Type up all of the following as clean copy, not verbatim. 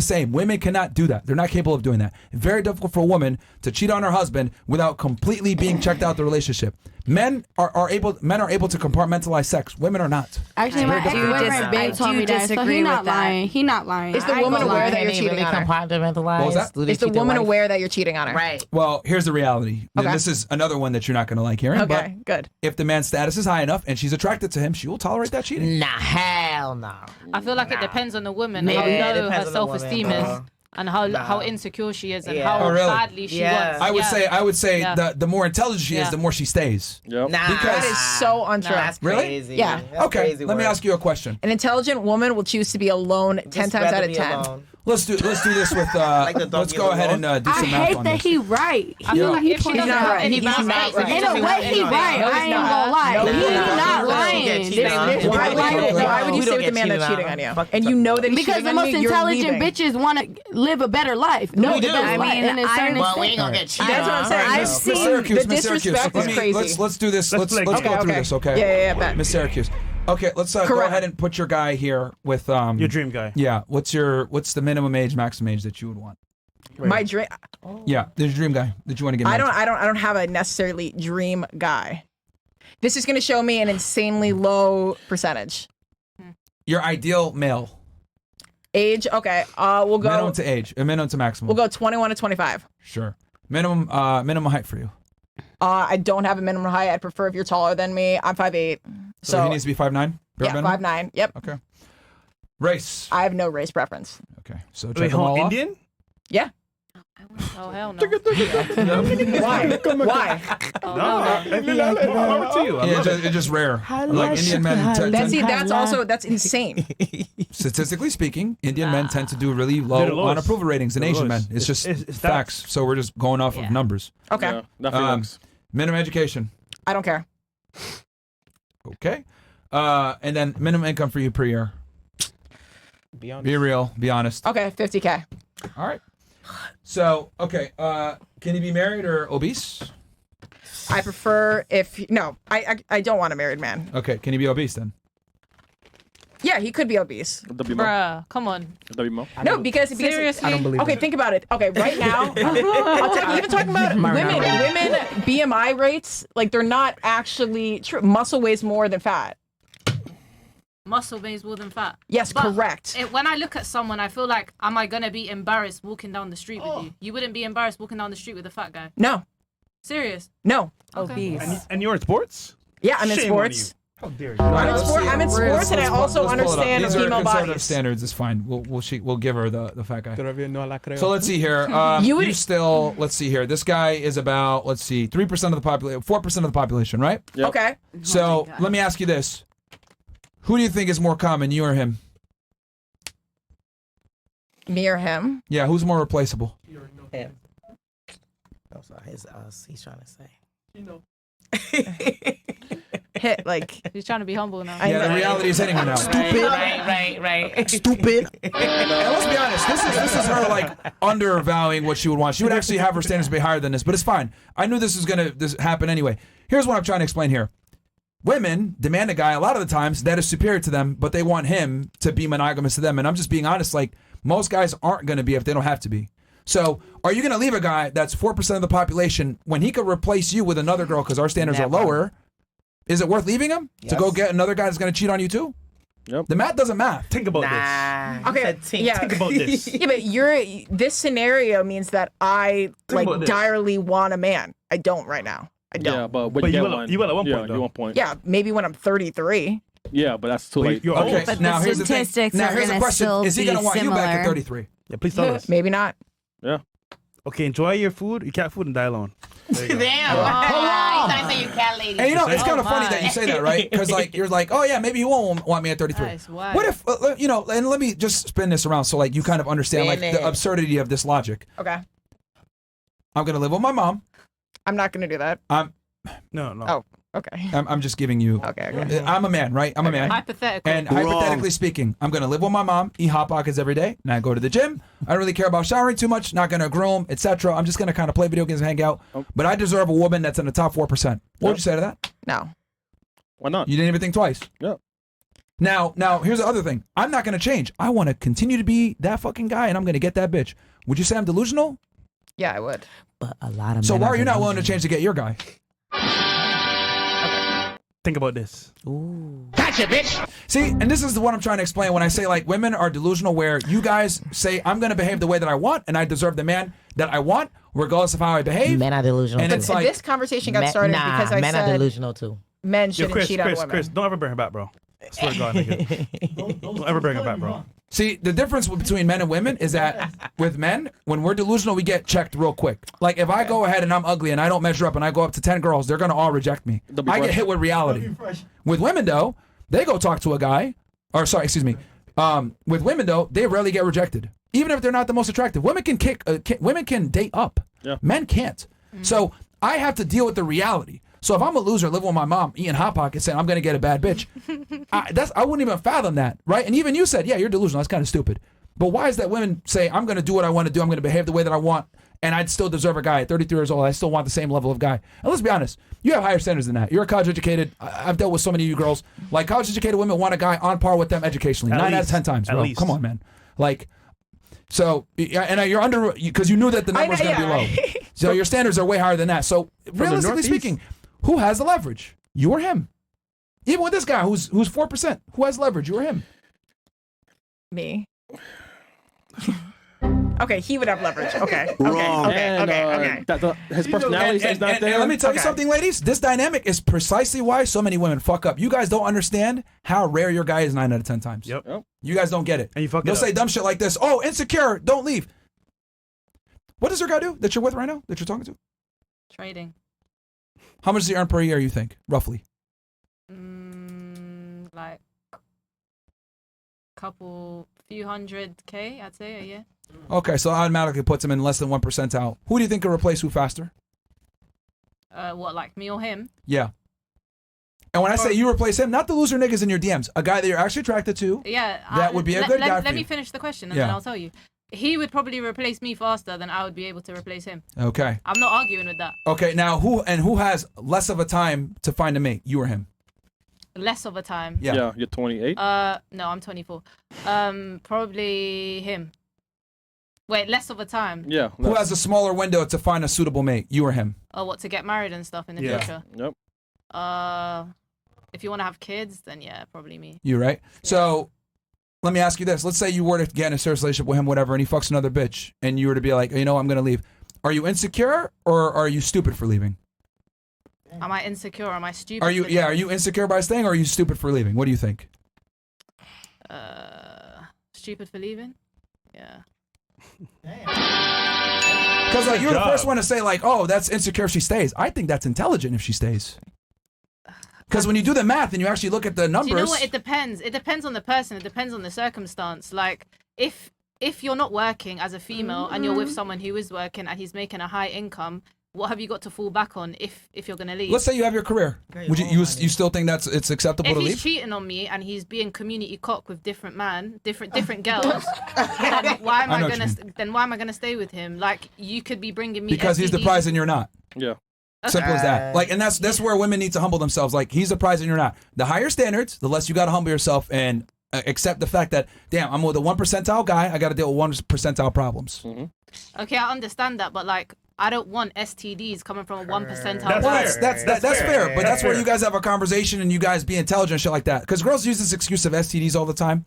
same. Women cannot do that. They're not capable of doing that. Very difficult for a woman to cheat on her husband without completely being checked out the relationship. Men are able to compartmentalize sex. Women are not. Actually, my ex-boyfriend Ben told me that, so he's not lying. He's not lying. Is the woman aware that you're cheating on her? What was that? Is the woman aware that you're cheating on her? Right. Well, here's the reality. Okay. This is another one that you're not going to like hearing. Okay, but good. If the man's status is high enough and she's attracted to him, she will tolerate that cheating. Nah, hell no. I feel like it depends on the woman, Maybe how it low depends her on the self-esteem woman. is, and how insecure she is, and Yeah. how Oh, really? badly she wants. I would say Yeah. the more intelligent she is, the more she stays. Yep. Nah, That is so untrue. That's Really? crazy. Yeah. That's Okay, crazy let me work. ask you a question. An intelligent woman will choose to be alone 10 Just times rather out of be 10. alone. Let's do this with Like the dog let's go is ahead and do I some math hate on that this. he right. I feel like if she doesn't not have right. any He's bad not traits, right. if she In a doesn't way, have he any- right. No, he's I ain't not. gonna lie. No, He's he's not not. lying. cheated on. This Why is would you, right. why would you We stay don't with the get man that's cheated cheating on. on you? Fuck And you you know that he's Because cheating the on most you, you're intelligent leaving. bitches want to live a better life. No, Live we the do. best I life mean, in a certain Well, we ain't extent. gonna get cheated That's what I'm on. saying. I've Miss seen Syracuse, the Miss Syracuse. disrespect is crazy. Let's do this. Let's play. go Okay, through okay. this, okay? Yeah, bet. Miss Syracuse. Okay, let's go Correct. ahead and put your guy here with Your dream guy. Yeah, what's the minimum age, maximum age that you would want? My dream. Yeah, there's your dream guy that you want to get married. I don't have a necessarily dream guy. This is going to show me an insanely low percentage. Your ideal male. Age, okay. We'll go. Minimum to age, minimum to maximum. We'll go 21 to 25. Sure. Minimum height for you. I don't have a minimum height. I'd prefer if you're taller than me. I'm 5'8". So he needs to be 5'9"? Bare yeah, minimum? 5'9". Yep. Okay. Race. I have no race preference. Okay. So check Wait, them all off. Indian? Yeah. Oh hell no! Why? Why? Over to you. I Yeah, love it. it's just rare. Like Indian men, That's insane. statistically speaking, Indian men tend to do really They're low the lowest. on approval ratings than They're the Asian men. lowest. It's just It's facts. So we're just going off of numbers. Okay. Yeah, nothing else. Minimum education. I don't care. Okay. And then minimum income for you per year. Be honest. Be real. Be honest. Okay, 50K. All right. So, okay. Can you be married or obese? I prefer I don't want a married man. Okay. Can you be obese then? Yeah, he could be obese. Bruh, come on. No, because Seriously? I don't believe okay, it. think about it. Okay, right now, even talking about women BMI rates, like they're not actually true. Muscle weighs more than fat. Muscle weighs more than fat. Yes, But correct. When I look at someone, I feel like, am I gonna be embarrassed walking down the street with you? You wouldn't be embarrassed walking down the street with a fat guy. No, Serious? no. Okay. And you're in sports? Yeah, I'm in Shame on sports. you. How dare you? I'm in sports, and I also understand These female are conservative bodies. standards. It's fine. We'll give her the fat guy. Todavía no la creo. So let's see here. Let's see here. This guy is about 3% of the population, 4% of the population, right? Yep. Okay. So let me ask you this: who do you think is more common, you or him? Me or him? Yeah, who's more replaceable? Him. That's what he's trying to say. Hit like He's trying to be humble now. Yeah, the reality is hitting her now. Right. Stupid. And let's be honest, this is her like undervaluing what she would want. She would actually have her standards be higher than this, but it's fine. I knew this was gonna happen anyway. Here's what I'm trying to explain here. Women demand a guy a lot of the times that is superior to them, but they want him to be monogamous to them. And I'm just being honest, like most guys aren't gonna be if they don't have to be. So are you gonna leave a guy that's 4% of the population when he could replace you with another girl because our standards are lower? Is it worth leaving him to go get another guy that's gonna cheat on you too? Yep. The math doesn't math. Think about this. okay. Yeah. Think about this. Yeah, but this scenario means that I about this. direly want a man. I don't right now. I don't. Yeah, but you will at one point, though. You want point. Yeah, maybe when I'm 33. Yeah, but that's too But late. you're Okay, old. But now the here's the thing. statistics Now are here's the gonna question: still is he be gonna want you back at similar. 33? Yeah, please tell us. Maybe not. Yeah. Okay, enjoy your food, your cat food, and die alone. There you go. Damn. He's trying to say you cat lady. And you know, it's kind of Oh, funny my. that you say that, right? Because like you're like, oh yeah, maybe he won't want me at 33. Nice, why? What if and let me just spin this around so like you kind of understand like Spin the it. absurdity of this logic. Okay. I'm gonna live with my mom. I'm not going to do that. No. Oh, okay. I'm just giving you. Okay. I'm a man, right? I'm a man. Hypothetical. And hypothetically speaking, I'm gonna live with my mom, eat Hot Pockets every day, and I go to the gym. I don't really care about showering too much, not gonna groom, etc. I'm just gonna kind of play video games and hang out. But I deserve a woman that's in the top 4%. What would you say to that? No. Why not? You didn't even think twice. Yeah. Now, here's the other thing. I'm not going to change. I want to continue to be that fucking guy, and I'm going to get that bitch. Would you say I'm delusional? Yeah, I would. But a lot of So men why are you not willing to delusional. change to get your guy? Think about this. Ooh. See, and this is what I'm trying to explain when I say like women are delusional, where you guys say I'm going to behave the way that I want, and I deserve the man that I want, regardless of how I behave. Men are delusional. And too. it's like This conversation got started because I men are said delusional too. men Yo, shouldn't cheat on women. Chris, don't ever bring her back, bro. I swear to God, nigga. Don't ever bring her back, bro. See, the difference between men and women is that with men, when we're delusional, we get checked real quick. Like if I go ahead and I'm ugly and I don't measure up and I go up to 10 girls, they're gonna all reject me. I get hit with reality. With women though, they go talk to a guy, or sorry, excuse me. With women though, they rarely get rejected, even if they're not the most attractive. Women can women can date up. Yeah. Men can't. So I have to deal with the reality. So if I'm a loser living with my mom, eating Hot Pockets, saying I'm going to get a bad bitch, I wouldn't even fathom that, right? And even you said, yeah, you're delusional. That's kind of stupid. But why is that women say, I'm going to do what I want to do, I'm going to behave the way that I want, and I'd still deserve a guy at 33 years old. I still want the same level of guy. And let's be honest, you have higher standards than that. You're a college educated. I've dealt with so many of you girls. Like college educated women want a guy on par with them educationally. At 9 out of least. 10 times, At bro. least. Come on, man. Like, so, and you're under, because you knew that the number was going to be low. So your standards are way higher than that. So realistically Northeast? speaking, who has the leverage? You or him? Even with this guy who's 4%, who has leverage? You or him? Me. Okay, he would have leverage. Okay. Wrong. Okay. And, his personality is not there. And let me tell you Okay. something, ladies. This dynamic is precisely why so many women fuck up. You guys don't understand how rare your guy is 9 out of 10 times. Yep. You guys don't get it. And you fuck it They'll up. say dumb shit like this. Oh, insecure. Don't leave. What does your guy do that you're with right now, that you're talking to? Trading. How much does he earn per year, you think, roughly? Like few hundred K, I'd say a year. Okay, so automatically puts him in less than 1 percentile. Who do you think could replace who faster? What, like me or him? Yeah. And when I say you replace him, not the loser niggas in your DMs, a guy that you're actually attracted to. Yeah. That would be a good guy for Let you. me finish the question and Yeah. then I'll tell you. He would probably replace me faster than I would be able to replace him. Okay. I'm not arguing with that. Okay, now who has less of a time to find a mate? You or him? Less of a time. Yeah. You're 28. No, I'm 24. Probably him. Wait, less of a time. Yeah. Who has a smaller window to find a suitable mate? You or him? Oh, what, to get married and stuff in the Yeah. future? Yep. If you want to have kids, then yeah, probably me. You, right? So let me ask you this. Let's say you were to get in a serious relationship with him, whatever, and he fucks another bitch, and you were to be like, you know, I'm going to leave. Are you insecure or are you stupid for leaving? Am I insecure? Am I stupid? Are you insecure by staying or are you stupid for leaving? What do you think? Stupid for leaving? Yeah. Because like you're the first one to say like, oh, that's insecure if she stays. I think that's intelligent if she stays. Because when you do the math and you actually look at the numbers, Do you know what? It depends. It depends on the person. It depends on the circumstance. Like if you're not working as a female and you're with someone who is working and he's making a high income, what have you got to fall back on if you're gonna leave? let's say you have your career. Would you still think it's acceptable if to he's leave? cheating on me and he's being community cock with different girls, then why am I know I what you gonna stay with him? Like you could be bringing me Because he's the STDs. prize and you're not. Yeah. Simple as that. Like, and that's where women need to humble themselves. Like, he's the prize and you're not. The higher standards, the less you got to humble yourself and accept the fact that, damn, I'm with a 1 percentile guy. I got to deal with 1 percentile problems. Mm-hmm. Okay, I understand that, but like, I don't want STDs coming from a 1 percentile. That's guy. fair. That's fair. But that's where you guys have a conversation and you guys be intelligent and shit like that. Because girls use this excuse of STDs all the time.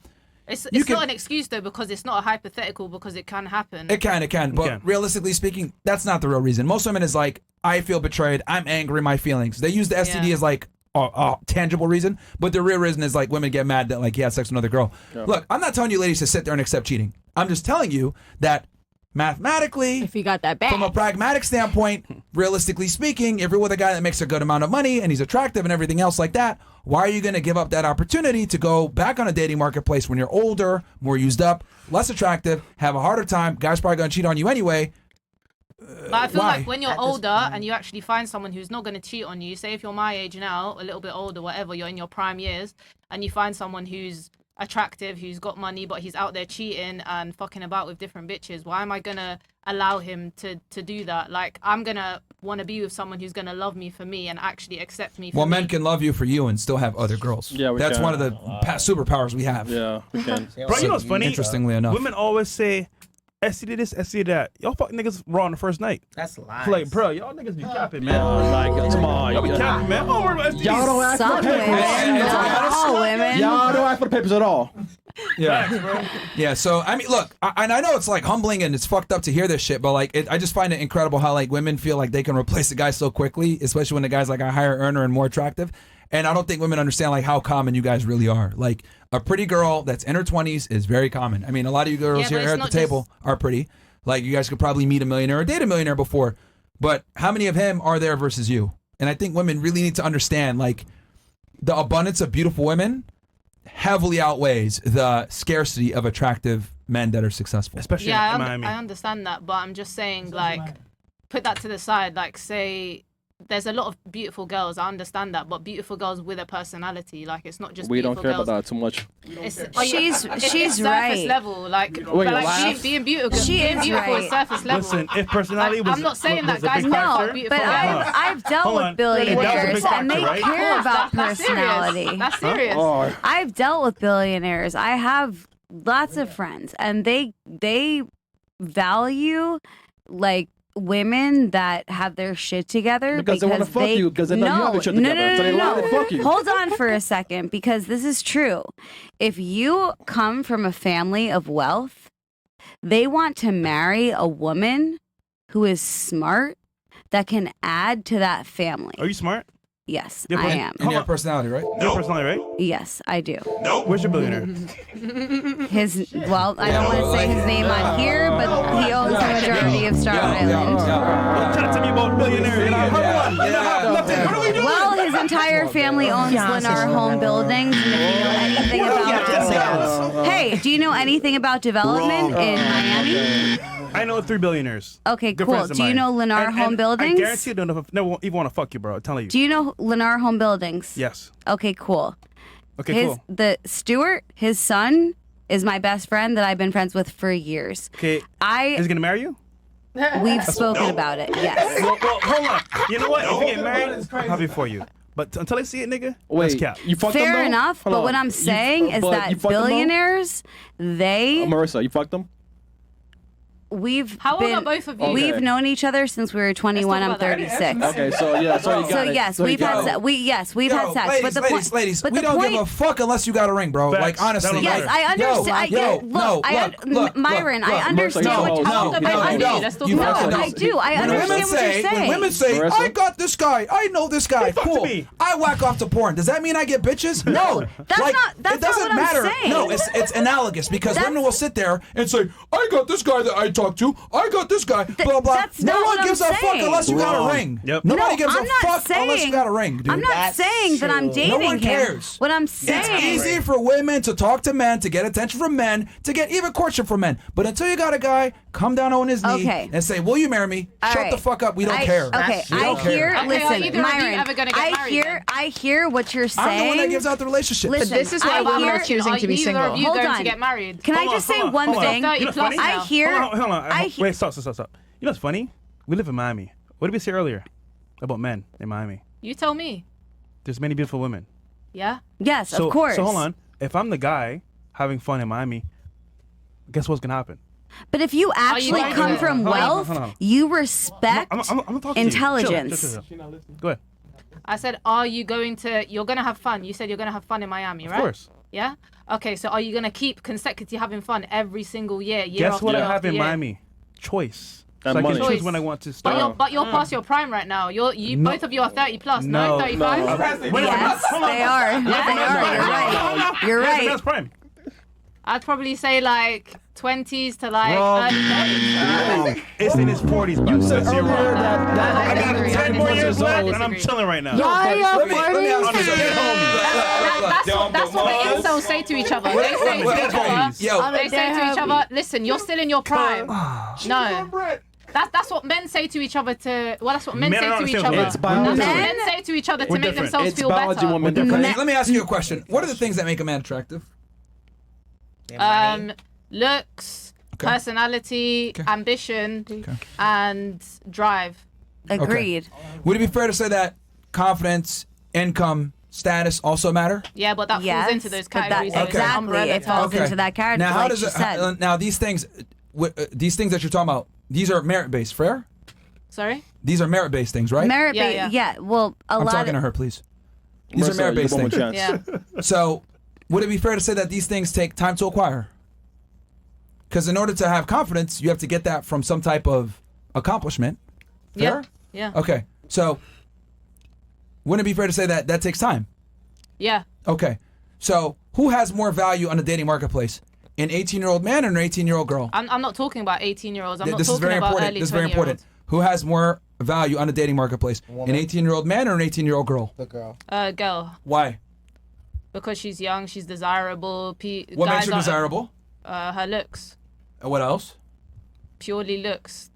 It's You not can- an excuse though, because it's not a hypothetical, because it can happen. It can. But Okay. realistically speaking, that's not the real reason. Most women is like, I feel betrayed. I'm angry. My feelings. They use the STD Yeah. as like a tangible reason, but the real reason is like women get mad that like he had sex with another girl. Yeah. Look, I'm not telling you ladies to sit there and accept cheating. I'm just telling you that mathematically, If you got that back. from a pragmatic standpoint, realistically speaking, if you're with a guy that makes a good amount of money and he's attractive and everything else like that, why are you going to give up that opportunity to go back on a dating marketplace when you're older, more used up, less attractive, have a harder time? Guy's probably going to cheat on you anyway. But I feel why? like when you're older and you actually find someone who's not going to cheat on you, say if you're my age now, a little bit older, whatever, you're in your prime years, and you find someone who's attractive, who's got money, but he's out there cheating and fucking about with different bitches, why am I going to allow him to do that? Like, I'm going to want to be with someone who's going to love me for me and actually accept me for Well, me. men can love you for you and still have other girls. Yeah, we That's can. one of the superpowers we have. Yeah, we can. Bro, you know what's funny? Interestingly enough. Women always say, SC did this, SC did that. Y'all fuck niggas raw on the first night. That's lies. Like, bro, y'all niggas be capping, man. Like, come on. Y'all be capping, man. Oh, we're STDs. Y'all don't ask for Some the women, papers. not all women. Y'all don't ask for the papers at all. Yeah. Yeah. So, I mean, look, and I know it's like humbling and it's fucked up to hear this shit, but like, I just find it incredible how like women feel like they can replace a guy so quickly, especially when the guy's like a higher earner and more attractive. And I don't think women understand like how common you guys really are. Like a pretty girl that's in her 20s is very common. I mean, a lot of you girls Yeah, but here it's at the not table are pretty. Like you guys could probably meet a millionaire or date a millionaire before, but how many of him are there versus you? And I think women really need to understand like the abundance of beautiful women heavily outweighs the scarcity of attractive men that are successful. Especially Yeah, in Miami. I understand that, but I'm just saying, like, put that to the side. Like, say there's a lot of beautiful girls. I understand that, but beautiful girls with a personality. Like, it's not just We don't beautiful care girls. about that too much. She's Surface right. level, like, Wait, but like laugh? being beautiful. She being is beautiful right. is surface level. Listen, if personality was I'm not saying was that guys a big can't factor, fuck No, beautiful but girls. I've dealt Hold with on. billionaires That and was a they big factor, right? care about That's personality. serious. That's serious. Oh, I've dealt with billionaires. I have lots of friends, and they value like women that have their shit together Because they wanna fuck you, 'cause they know you have your shit no, together, No, so they no, lie no. to fuck you. Hold on for a second, because this is true. If you come from a family of wealth, they want to marry a woman who is smart that can add to that family. Are you smart? Yes, Yeah, I but- am. And your personality, right? Your personality, right? Yes, I do. Where's your billionaire? Well, I don't want to say his name on here, but he owns the majority of Star Island. Talk to me about billionaires. You know, hold on. What are we doing? Well, his entire family owns Lennar Home Buildings, and if you know anything about hey, do you know anything about development in Miami? I know 3 billionaires. Okay, Good cool. friends of Do you mine. know Lennar And Home Buildings? I guarantee you don't never even want to fuck you, bro. I'm telling you. Do you know Lennar Home Buildings? Yes. Okay, cool. Okay, cool. The Stuart, his son, is my best friend that I've been friends with for years. Okay. Is he gonna marry you? We've spoken about it. Yes. Well, hold on. You know what? If we get married, I'm happy for you. But until I see it, nigga, wait, let's cap. you fucked them Fair though? enough, Hold but on. what I'm saying is that billionaires, Marissa, you fucked them? we've How old been, are both of you? We've known each other since we were 21. I'm about that. 36. Okay, so yeah, so you got So it. yes, So you we've got had it. we've had sex. Ladies, but the point, ladies, but we the don't point, give a fuck unless you got a ring, bro. Facts. Like honestly, That yes, matter. I understand. I get. look, Myron, I look. understand No, what no, you're no, talking no, about. you don't. Let's talk You about fucking it. don't. I do. I When women understand what you're say, when saying. women say, Marissa? I got this guy, I know this guy, fuck to cool. me. I whack off to porn. Does that mean I get bitches? No. That's Like, not it doesn't what I'm matter. saying. No, it's analogous because That's- women will sit there and say, I got this guy that I talked to, I got this guy, blah, blah. that's No not one what gives I'm a fuck saying. unless you got a Wrong. ring. Yep. Nobody No, gives I'm a not fuck unless you saying- got a ring, dude. I'm not That's saying that I'm true. dating No one him. cares. What I'm It's saying. easy for women to talk to men, to get attention from men, to get even courtship from men. But until you got a guy come down on his knee Okay. and say, will you marry me? All Shut right. the fuck up. We don't care. Okay, We I don't care. hear. Okay, are Listen, either of you Myron. ever gonna get married then? I hear what you're saying. I'm the one that gives out the relationship. Listen, This is why I women are hear- choosing to be Neither single. of you Hold going on. to get married. Can I Hold on, just say hold on, one hold on. thing? You know 30 plus funny? now. I hear. Hold on. I he- Wait, stop. You know what's funny? We live in Miami. What did we say earlier about men in Miami? You tell me. There's many beautiful women. Yeah. Yes, So, of course. So hold on. If I'm the guy having fun in Miami, guess what's gonna happen? But if you actually going come to- from hold on, wealth, hold on. you respect I'm talking to you. intelligence. Chill. Go ahead. I said, you're going to have fun. You said you're going to have fun in Miami, right? Of course. Yeah? Okay, so are you going to keep consecutively having fun every single year? Guess after what year I have after in year? Miami? Choice. And So I money. can choose Choice. when I want to start. But you're past your prime right now. No. Both of you are 30 plus, No, no? 35? no. Yes, they are. They are. You're right. That's prime. I'd probably say like 20s to like Wrong. early 30s. It's in his 40s, bro. You said So you're earlier wrong. that I got disagree. 10 more years left, disagree. and I'm chilling right now. Why are Let me ask you Dead homie. That's what the incels say to each other. They say to each other, Yo, they say to each other, listen, you're still in your prime. No. That's what men say to each other that's what men Men say are to not each the same other. as It's That's biology. what Men- men say to each other to We're make different. themselves It's feel biology, better. women. let me ask you a question. What are the things that make a man attractive? Looks, Okay. personality, Okay. ambition, and drive. Agreed. Would it be fair to say that confidence, income, status also matter? Yeah, but that falls into those categories. So it's an exactly. umbrella It falls term. into that category. Now, how like does she it? said. Now, these things that you're talking about, these are merit-based, fair? Sorry? These are merit-based things, right? Merit Yeah, yeah. Well, a I'm lot talking of to her, please. These are Marissa, merit-based you want things. one chance. Yeah. So, would it be fair to say that these things take time to acquire? Because in order to have confidence, you have to get that from some type of accomplishment. Fair? Yeah. Okay. So, wouldn't it be fair to say that that takes time? Yeah. Okay. So, who has more value on the dating marketplace? An 18-year-old man or an 18-year-old girl? I'm not talking about 18-year-olds. I'm not This is talking very about important. early This is very 20-year-olds. important. Who has more value on the dating marketplace? An 18-year-old man or an 18-year-old girl? The girl. Girl. Why? Because she's young, she's desirable. What makes guys her are- desirable? Her looks. And what else? Purely looks.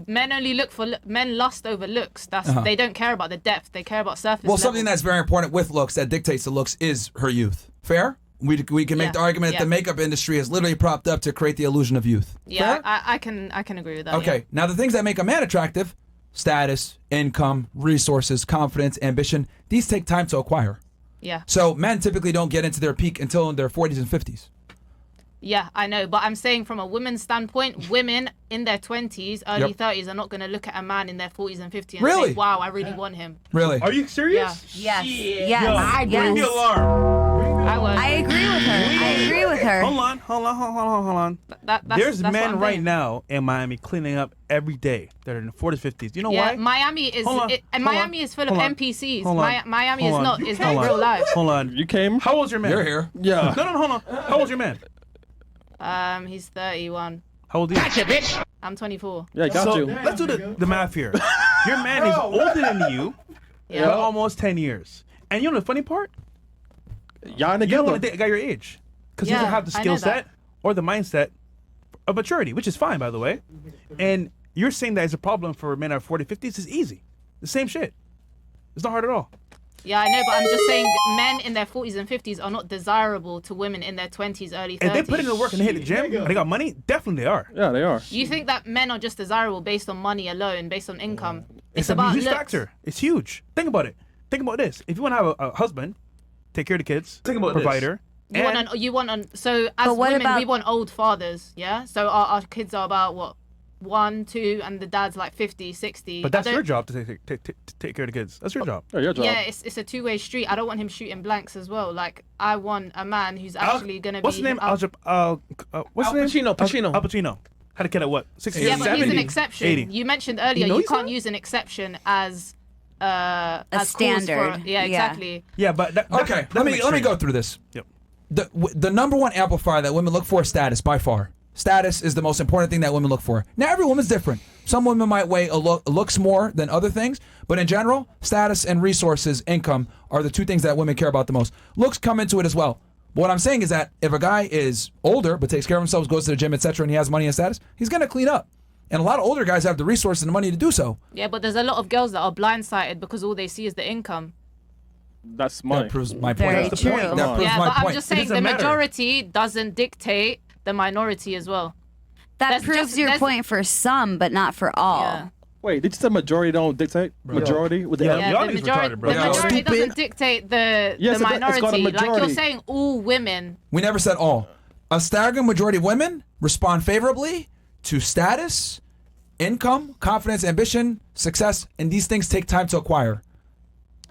Men only look for men lust over looks. They don't care about the depth. They care about surface. Well, something level. that's very important with looks that dictates the looks is her youth. Fair? We can make Yeah. the argument that the Yeah. makeup industry is literally propped up to create the illusion of youth. Yeah, Fair? I can agree with that. Okay. Yeah. Now the things that make a man attractive, status, income, resources, confidence, ambition, these take time to acquire. Yeah. So men typically don't get into their peak until in their 40s and 50s. Yeah, I know, but I'm saying from a woman's standpoint, women in their 20s, early 30s are not going to look at a man in their 40s and 50s and Really? say, "Wow, I really want him." Really? Are you serious? Yes. Yes. Yo, yes. bring the alarm. I was. I agree with her. I agree with her. Hold on. That's There's what men I'm right saying. now in Miami cleaning up every day that are in the 40s, 50s. You know Yeah, why? Miami is Hold on, and hold Miami on, is full of hold on, NPCs. hold on, Miami hold is on, not hold on, real life. Hold on. You came? How old's your man? You're here. Yeah. No, hold on. How old's your man? He's 31. How old are you? I'm 24. Yeah, got So you. let's do the math here. Your man is older than you Yeah. by almost 10 years. And you know the funny part? Y'all You don't together. want to date a guy your age. Because he Yeah, doesn't have the I skill know that. set or the mindset of maturity, which is fine, by the way. And you're saying that is a problem for men at 40, 50s is easy. The same shit. It's not hard at all. Yeah, I know, but I'm just saying that men in their 40s and 50s are not desirable to women in their 20s, early 30s. If they put in the work and they hit the gym and they got money, definitely they are. Yeah, they are. You think that men are just desirable based on money alone, based on income? It's about a huge looks. factor. It's huge. Think about it. Think about this. If you want to have a husband, take care of the kids, provider, You want so as But what women, about- we want old fathers, yeah? So our kids are about, what, 1, 2, and the dad's like 50, 60. but that's I don't- your job to take care of the kids. That's your job. Yeah, your job. Yeah, it's a two-way street. I don't want him shooting blanks as well. Like, I want a man who's actually going to be... What's his name? What's his Al name? Pacino. Al Pacino. Had a kid at what? 60? Yeah, but he's 70? an exception. 80. You mentioned earlier You know you he's can't not? use an exception as as cause standard. For, yeah, exactly. Yeah, but Okay, let me go through this. Yep. The number one amplifier that women look for is status by far. Status is the most important thing that women look for. Now, every woman's different. Some women might weigh looks more than other things, but in general, status and resources, income are the two things that women care about the most. Looks come into it as well. But what I'm saying is that if a guy is older but takes care of himself, goes to the gym, etc., and he has money and status, he's gonna clean up. And a lot of older guys have the resources and the money to do so. Yeah, but there's a lot of girls that are blindsided because all they see is the income. That's money. That proves my point. Very That's the point. true. That proves Yeah, my but I'm point. just saying doesn't the matter. majority doesn't dictate the minority as well. That That's proves just- your that's- point for some, but not for all. Yeah. Wait, did you say majority don't dictate? Majority with the Yeah. L? Yeah, Y'all the niggas majority, retarded, bro. the Yeah, majority stupid. doesn't dictate the Yes, it's called a minority. Like you're majority. saying, all women. We never said all. A staggering majority of women respond favorably to status, income, confidence, ambition, success, and these things take time to acquire.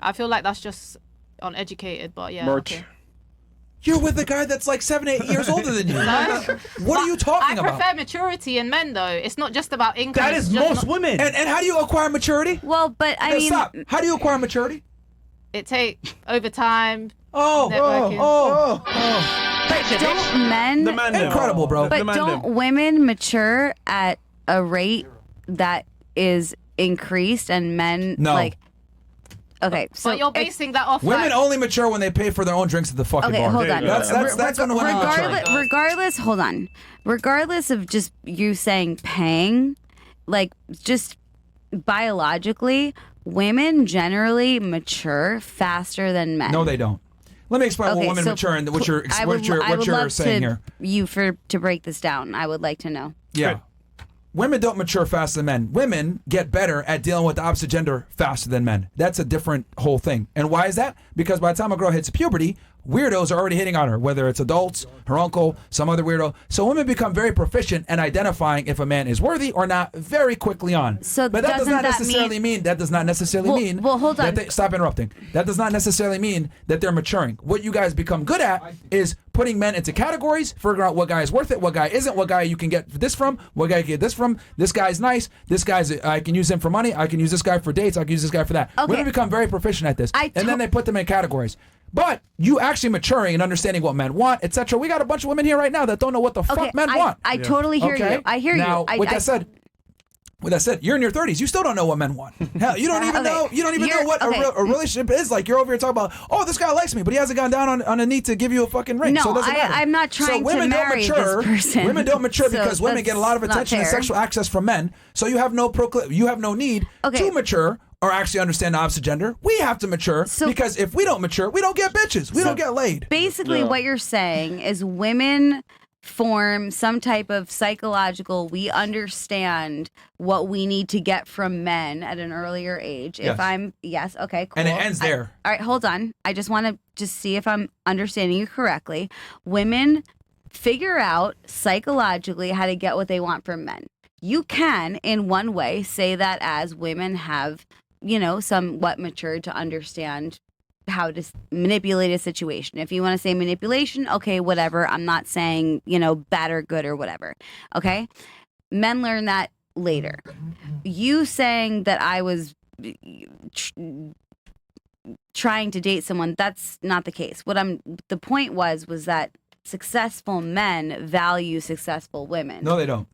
I feel like that's just uneducated, but yeah. Merch. Okay. You're with a guy that's like 7, 8 years older than you. What are you talking I about? prefer maturity in men, though. It's not just about income. That it's is just most not- women. And how do you acquire maturity? Well, but I Now, mean, stop. How do you acquire maturity? It takes over time. Oh, Networking. don't men, The man them. incredible, bro. but The man don't them. women mature at a rate that is increased and men No. like? Okay, so But you're if- basing that off Women like, only mature when they pay for their own drinks at the fucking Okay, bar. hold on. That's when women mature. Regardless, hold on. Regardless of just you saying paying, like just biologically, women generally mature faster than men. No, they don't. Let me explain Okay, what women so mature and what you're I would saying love here. to break this down. I would like to know. Yeah. women don't mature faster than men. Women get better at dealing with the opposite gender faster than men. That's a different whole thing. And why is that? Because by the time a girl hits puberty, weirdos are already hitting on her, whether it's adults, her uncle, some other weirdo. So women become very proficient in identifying if a man is worthy or not very quickly on. So but that does doesn't not that necessarily mean that does not necessarily Well- mean well, hold on. that stop interrupting. That does not necessarily mean that they're maturing. What you guys become good at is putting men into categories, figuring out what guy is worth it, what guy isn't, what guy you can get this from, what guy you can get this from. This guy's nice. This guy's I can use him for money. I can use this guy for dates. I can use this guy for that. Okay. Women become very proficient at this, and then they put them in categories. But you actually maturing and understanding what men want, etc. We got a bunch of women here right now that don't know what the fuck men want. I totally hear Okay? you. I hear now, you. with that said, you're in your 30s. You still don't know what men want. Hell, you don't even know. You don't even know what a relationship is like. You're over here talking about, oh, this guy likes me, but he hasn't gone down on a knee to give you a fucking ring. No, so it doesn't matter. I'm not trying to marry this person. Women don't mature So because women get a lot of that's not attention and fair. sexual access from men. So you have no need to mature or actually understand the opposite gender. We have to mature because if we don't mature, we don't get bitches. We don't get laid. Basically, what you're saying is women form some type of psychological, we understand what we need to get from men at an earlier age. Yes. Okay, cool. And it ends there. All right, hold on. I just want to just see if I'm understanding you correctly. Women figure out psychologically how to get what they want from men. You can, in one way, say that as women have, somewhat matured to understand how to manipulate a situation. If you want to say manipulation, okay, whatever. I'm not saying, bad or good or whatever. Okay? Men learn that later. You saying that I was trying to date someone, that's not the case. The point was that successful men value successful women. No, they don't.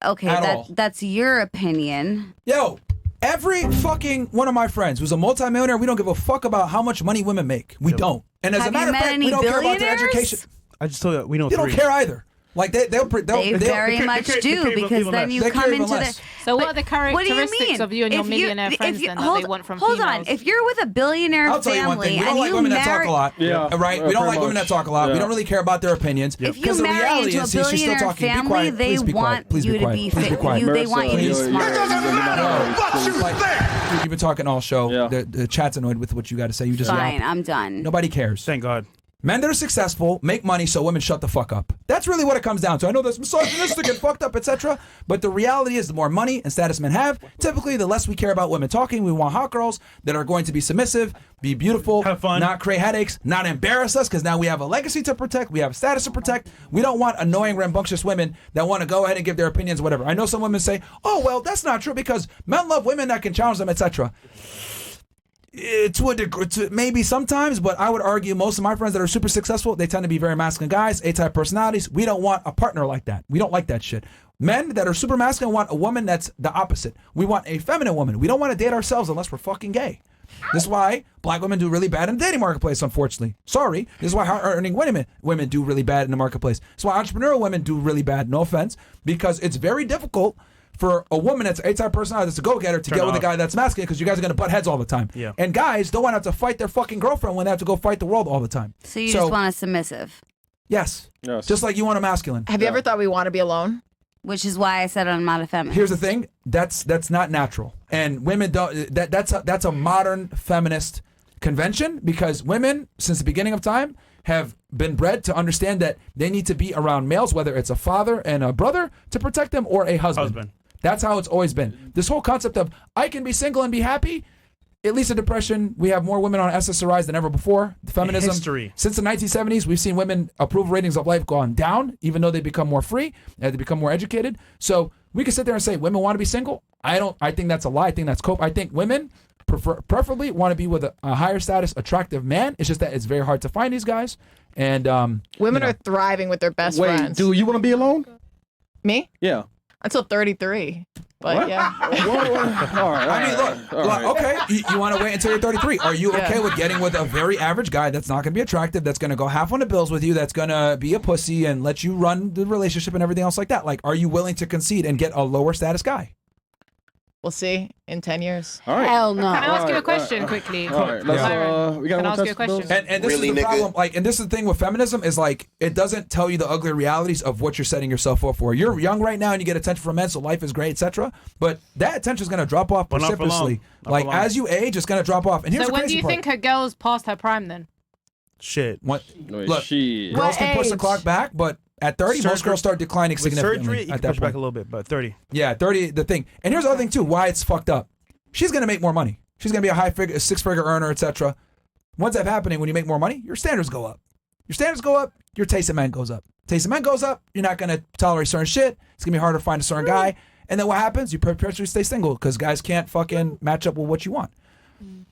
Okay, that's your opinion. Yo, every fucking one of my friends who's a multimillionaire, we don't give a fuck about how much money women make. We don't. And as Have a matter you of met fact, any we don't care about their billionaires? education. I just told you we know They three. don't care either. Like they very much do, because then you come into the. So what are the What do you characteristics mean? of you and your If millionaire friends then that they want from hold females? on. If you're with a billionaire I'll tell you one family thing. We don't and like you women that talk marry, a lot. Yeah. Right? We don't Pretty like women that much. talk a lot. We Yeah. don't really care about their opinions. if you Because the marry reality into a is, see, she's still billionaire talking. Be family, quiet. they Please be quiet. want Please you be to quiet. be Please be fit. quiet. They want you to be Marissa, smart. You've been talking all show. Yeah. The chat's annoyed with what you got to say. You just Fine, yap. I'm done. Nobody cares. Thank God. Men that are successful make money, so women shut the fuck up. That's really what it comes down to. I know that's misogynistic and fucked up, etc. But the reality is, the more money and status men have, typically the less we care about women talking. We want hot girls that are going to be submissive, be beautiful, Have fun. not create headaches, not embarrass us, because now we have a legacy to protect. We have status to protect. We don't want annoying, rambunctious women that want to go ahead and give their opinions, whatever. I know some women say, "Oh, well, that's not true because men love women that can challenge them, etc." To a degree, maybe sometimes, but I would argue most of my friends that are super successful, they tend to be very masculine guys, A-type personalities. We don't want a partner like that. We don't like that shit. Men that are super masculine want a woman that's the opposite. We want a feminine woman. We don't want to date ourselves unless we're fucking gay. This is why black women do really bad in the dating marketplace, unfortunately. Sorry. This is why hard-earning women do really bad in the marketplace. This is why entrepreneurial women do really bad, no offense, because it's very difficult for a woman that's A-type personality, that's a go-getter, to get with a guy that's masculine, because you guys are going to butt heads all the time. Yeah. And guys don't want to have to fight their fucking girlfriend when they have to go fight the world all the time. So you just want a submissive, Yes. Yes. Just like you want a masculine. Have you ever thought we want to be alone? which is why I said I'm not a feminist. Here's the thing. That's not natural. And women don't, that's a modern feminist convention, because women, since the beginning of time, have been bred to understand that they need to be around males, whether it's a father and a brother to protect them, or a husband. That's how it's always been. This whole concept of I can be single and be happy, at least in depression, we have more women on SSRIs than ever before. Feminism, History. since the 1970s, we've seen women approval ratings of life gone down, even though they become more free and they become more educated. So we can sit there and say women want to be single. I think that's a lie. I think that's cope. I think women preferably want to be with a higher status, attractive man. It's just that it's very hard to find these guys. And women are thriving with their best Wait, friends. do you want to be alone? Me? Yeah. Until 33. But What? yeah. All right. I mean, look, okay, you want to wait until you're 33. Are you okay with getting with a very average guy that's not going to be attractive, that's going to go half on the bills with you, that's going to be a pussy and let you run the relationship and everything else like that? Like, are you willing to concede and get a lower status guy? We'll see in 10 years. All right. Hell no. Can I ask you a Alright, question quickly? All right. Let's, Myron, we got can I one ask you a question? And this Really, is the nigga? problem. Like, and this is the thing with feminism is like it doesn't tell you the ugly realities of what you're setting yourself up for. You're young right now and you get attention from men, so life is great, etc. But that attention is going to drop off But not for long. precipitously. Not Like for long. as you age, it's going to drop off. And here's So the when do crazy you part. think a girl's past her prime then? Shit. What, Wait, look, shit. girls What can push the age? clock back, but at 30, most Surgery- girls start declining With significantly surgery, you at can that push back point. a little bit, but 30. Yeah, 30, the thing. And here's the other thing, too, why it's fucked up. She's going to make more money. She's going to be a six-figure earner, etc. Once that's happening, when you make more money, your standards go up. Your standards go up, your taste of men goes up. Taste of men goes up, you're not going to tolerate certain shit. It's going to be harder to find a certain guy. And then what happens? You perpetually stay single because guys can't fucking match up with what you want.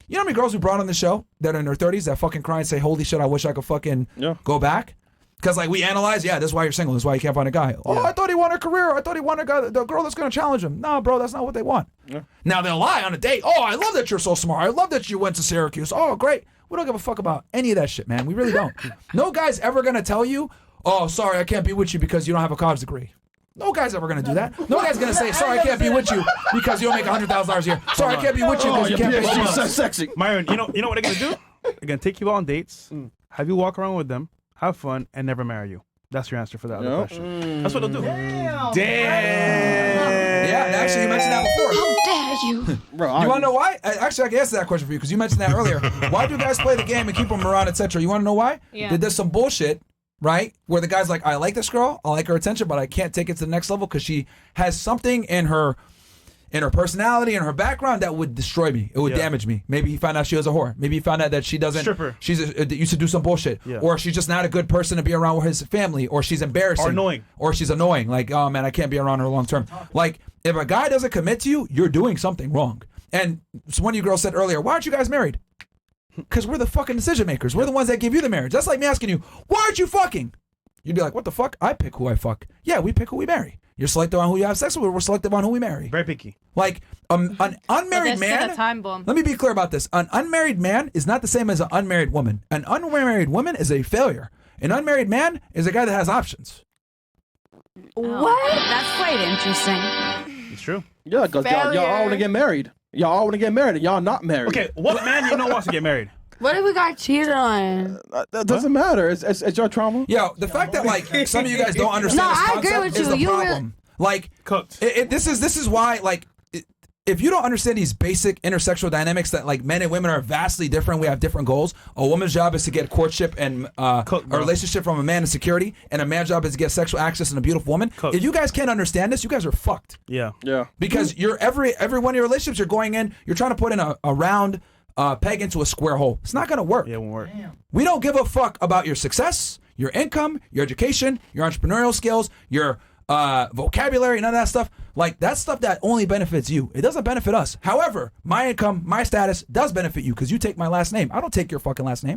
You know how many girls we brought on the show that are in their 30s that fucking cry and say, holy shit, I wish I could fucking go back? Because, like, we analyze, yeah, this is why you're single. This is why you can't find a guy. Oh, I thought he wanted a career. I thought he wanted a guy, the girl that's going to challenge him. No, bro, that's not what they want. Now, they'll lie on a date. Oh, I love that you're so smart. I love that you went to Syracuse. Oh, great. We don't give a fuck about any of that shit, man. We really don't. No guy's ever going to tell you, oh, sorry, I can't be with you because you don't have a college degree. No guy's ever going to do that. No guy's going to say, sorry, I can't be with you because you don't make $100,000 a year. Sorry, I can't be with you because you can't pay PhD bills. so sexy. Myron, you know what they're gonna do? They're gonna take you on dates, have you walk around with them, have fun, and never marry you. That's your answer for that other question. That's what they'll do. Damn. Yeah, actually, you mentioned that before. Bro, You want to know why? Actually, I can answer that question for you because you mentioned that earlier. Why do guys play the game and keep them around, etc.? You want to know why? Yeah. There's some bullshit, right? Where the guy's like, I like this girl, I like her attention, but I can't take it to the next level because she has something in her personality and her background that would destroy me. It would damage me. Maybe he found out she was a whore. Maybe he found out that she doesn't. Stripper. She's used to do some bullshit, or she's just not a good person to be around with his family, or she's embarrassing, Or annoying. or she's annoying. Like, oh man, I can't be around her long term. Like, if a guy doesn't commit to you, you're doing something wrong. And so one of you girls said earlier, why aren't you guys married? Because we're the fucking decision makers. We're the ones that give you the marriage. That's like me asking you, why aren't you fucking? You'd be like, what the fuck? I pick who I fuck. Yeah, we pick who we marry. You're selective on who you have sex with. We're selective on who we marry. Very picky. Like an unmarried But there's still man. a time bomb. Let me be clear about this. An unmarried man is not the same as an unmarried woman. An unmarried woman is a failure. An unmarried man is a guy that has options. What? That's quite interesting. It's true. Yeah, because y'all all want to get married. Y'all all want to get married, and y'all not married. Okay, what man you know wants to get married? What if we got cheated on? That doesn't matter. It's your trauma. Yo, the fact that like some of you guys don't understand No, this I concept agree with is you. the You really- problem. Like, Cooked. this is why like. If you don't understand these basic intersexual dynamics that like men and women are vastly different, we have different goals. A woman's job is to get courtship and a relationship from a man and security, and a man's job is to get sexual access and a beautiful woman. Cooked. If you guys can't understand this, you guys are fucked. Yeah. Yeah. Because you're every one of your relationships you're going in, you're trying to put in a round peg into a square hole. It's not gonna work. Yeah, it won't work. We don't give a fuck about your success, your income, your education, your entrepreneurial skills, your vocabulary, none of that stuff. Like, that's stuff that only benefits you. It doesn't benefit us. However, my income, my status does benefit you because you take my last name. I don't take your fucking last name.